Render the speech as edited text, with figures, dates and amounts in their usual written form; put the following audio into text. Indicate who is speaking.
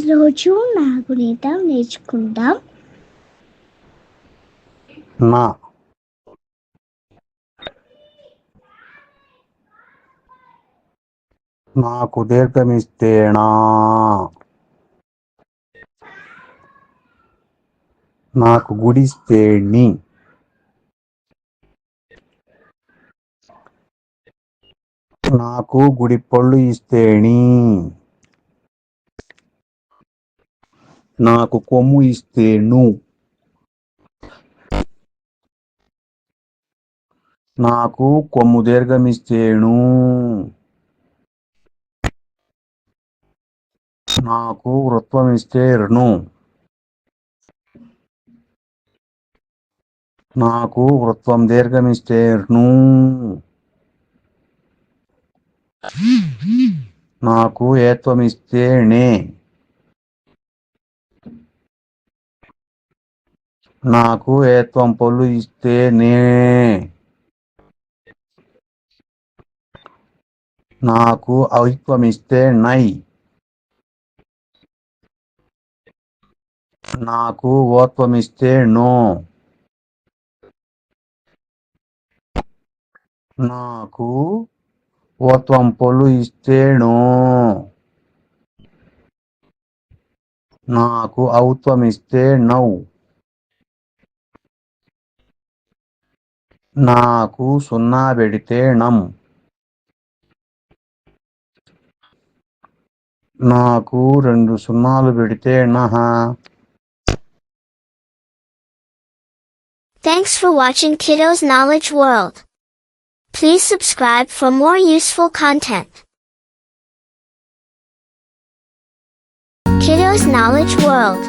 Speaker 1: ఈరోజు నా గుణితం నేర్చుకుందాం.
Speaker 2: నా నాకు దీర్ఘమిస్తే నా, నాకు గుడిస్తే ని, నాకు గుడి పళ్ళు ఇస్తే ని, నాకు కొమ్ము ఇస్తే ను, నాకు కొమ్ము దీర్ఘమిస్తే ను, నాకు వృత్తం ఇస్తే ను, నాకు వృత్తం దీర్ఘమిస్తే ను, నాకు ఏత్వం ఇస్తే నే, నాకు ఏత్వం పళ్ళు ఇస్తే నే, నాకు ఔత్వం ఇస్తే నై, నాకు ఓత్వం ఇస్తే నో, నాకు ఓత్వం పళ్ళు ఇస్తే నో, నాకు ఔత్వం ఇస్తే నౌ, నాకు సున్నా పెడితే నం, నాకు 2 సున్నాలు పెడితే నహ.
Speaker 1: Thanks for watching Kiddo's Knowledge World. Please subscribe for more useful content. Kiddo's Knowledge World.